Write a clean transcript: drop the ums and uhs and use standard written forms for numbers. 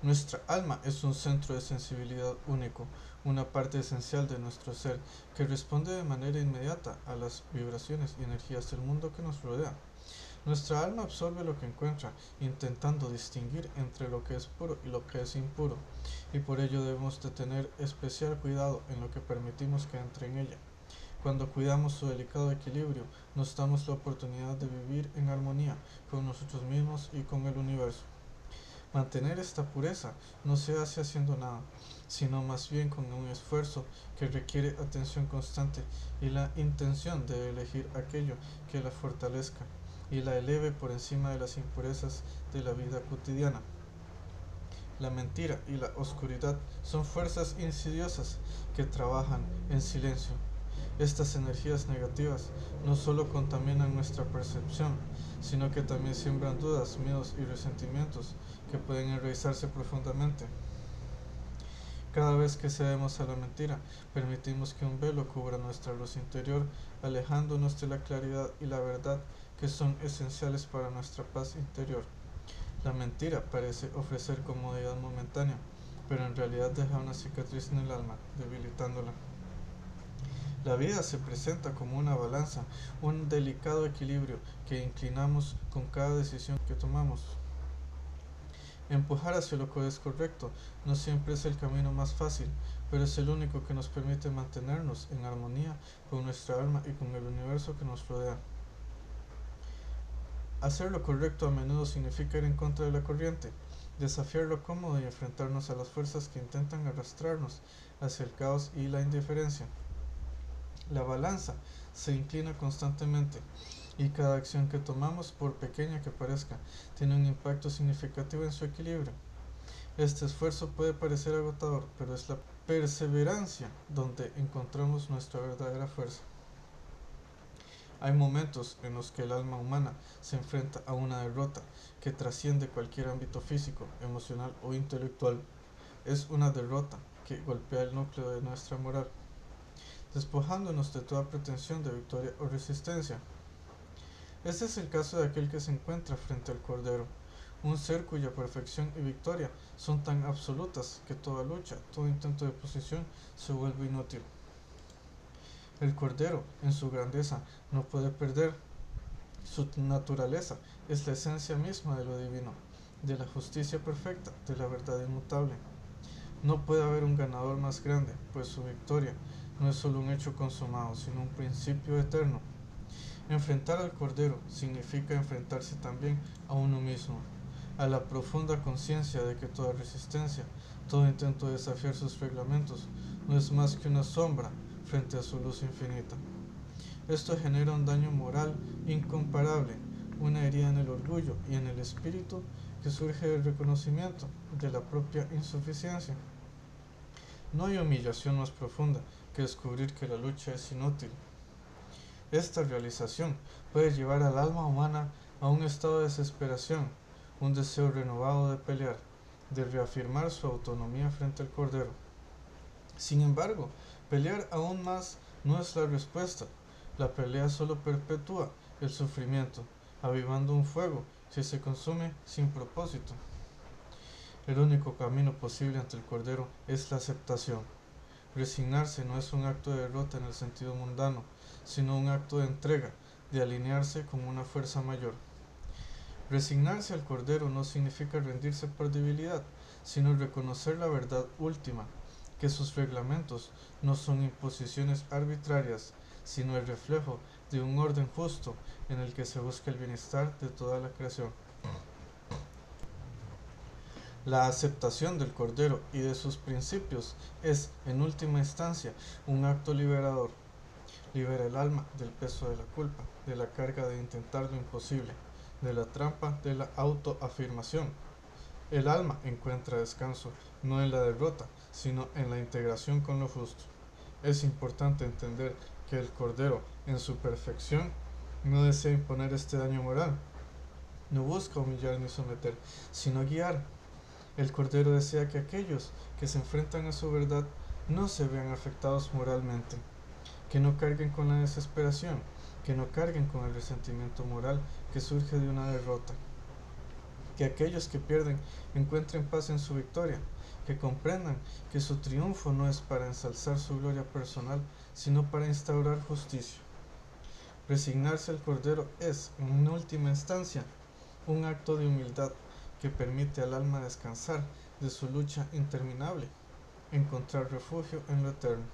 Nuestra alma es un centro de sensibilidad único, una parte esencial de nuestro ser que responde de manera inmediata a las vibraciones y energías del mundo que nos rodea. Nuestra alma absorbe lo que encuentra, intentando distinguir entre lo que es puro y lo que es impuro, y por ello debemos de tener especial cuidado en lo que permitimos que entre en ella. Cuando cuidamos su delicado equilibrio, nos damos la oportunidad de vivir en armonía con nosotros mismos y con el universo. Mantener esta pureza no se hace haciendo nada, sino más bien con un esfuerzo que requiere atención constante y la intención de elegir aquello que la fortalezca y la eleve por encima de las impurezas de la vida cotidiana. La mentira y la oscuridad son fuerzas insidiosas que trabajan en silencio. Estas energías negativas no solo contaminan nuestra percepción, sino que también siembran dudas, miedos y resentimientos que pueden enraizarse profundamente. Cada vez que cedemos a la mentira, permitimos que un velo cubra nuestra luz interior, alejándonos de la claridad y la verdad que son esenciales para nuestra paz interior. La mentira parece ofrecer comodidad momentánea, pero en realidad deja una cicatriz en el alma, debilitándola. La vida se presenta como una balanza, un delicado equilibrio que inclinamos con cada decisión que tomamos. Empujar hacia lo que es correcto no siempre es el camino más fácil, pero es el único que nos permite mantenernos en armonía con nuestra alma y con el universo que nos rodea. Hacer lo correcto a menudo significa ir en contra de la corriente, desafiar lo cómodo y enfrentarnos a las fuerzas que intentan arrastrarnos hacia el caos y la indiferencia. La balanza se inclina constantemente y cada acción que tomamos, por pequeña que parezca, tiene un impacto significativo en su equilibrio. Este esfuerzo puede parecer agotador, pero es la perseverancia donde encontramos nuestra verdadera fuerza. Hay momentos en los que el alma humana se enfrenta a una derrota que trasciende cualquier ámbito físico, emocional o intelectual. Es una derrota que golpea el núcleo de nuestra moral, despojándonos de toda pretensión de victoria o resistencia. Este es el caso de aquel que se encuentra frente al Cordero, un ser cuya perfección y victoria son tan absolutas que toda lucha, todo intento de posición se vuelve inútil. El Cordero, en su grandeza, no puede perder. Su naturaleza es la esencia misma de lo divino, de la justicia perfecta, de la verdad inmutable. No puede haber un ganador más grande, pues su victoria no es solo un hecho consumado, sino un principio eterno. Enfrentar al Cordero significa enfrentarse también a uno mismo, a la profunda conciencia de que toda resistencia, todo intento de desafiar sus reglamentos, no es más que una sombra frente a su luz infinita. Esto genera un daño moral incomparable, una herida en el orgullo y en el espíritu que surge del reconocimiento de la propia insuficiencia. No hay humillación más profunda que descubrir que la lucha es inútil. Esta realización puede llevar al alma humana a un estado de desesperación, un deseo renovado de pelear, de reafirmar su autonomía frente al Cordero. Sin embargo, pelear aún más no es la respuesta. La pelea solo perpetúa el sufrimiento, avivando un fuego que se consume sin propósito. El único camino posible ante el Cordero es la aceptación. Resignarse no es un acto de derrota en el sentido mundano, sino un acto de entrega, de alinearse con una fuerza mayor. Resignarse al Cordero no significa rendirse por debilidad, sino reconocer la verdad última, que sus reglamentos no son imposiciones arbitrarias, sino el reflejo de un orden justo en el que se busca el bienestar de toda la creación. La aceptación del Cordero y de sus principios es, en última instancia, un acto liberador. Libera el alma del peso de la culpa, de la carga de intentar lo imposible, de la trampa de la autoafirmación. El alma encuentra descanso no en la derrota, sino en la integración con lo justo. Es importante entender que el Cordero, en su perfección, no desea imponer este daño moral. No busca humillar ni someter, sino guiar. El Cordero desea que aquellos que se enfrentan a su verdad no se vean afectados moralmente, que no carguen con la desesperación, que no carguen con el resentimiento moral que surge de una derrota. que aquellos que pierden encuentren paz en su victoria, que comprendan que su triunfo no es para ensalzar su gloria personal, sino para instaurar justicia. Resignarse al Cordero es, en última instancia, un acto de humildad que permite al alma descansar de su lucha interminable, encontrar refugio en lo eterno.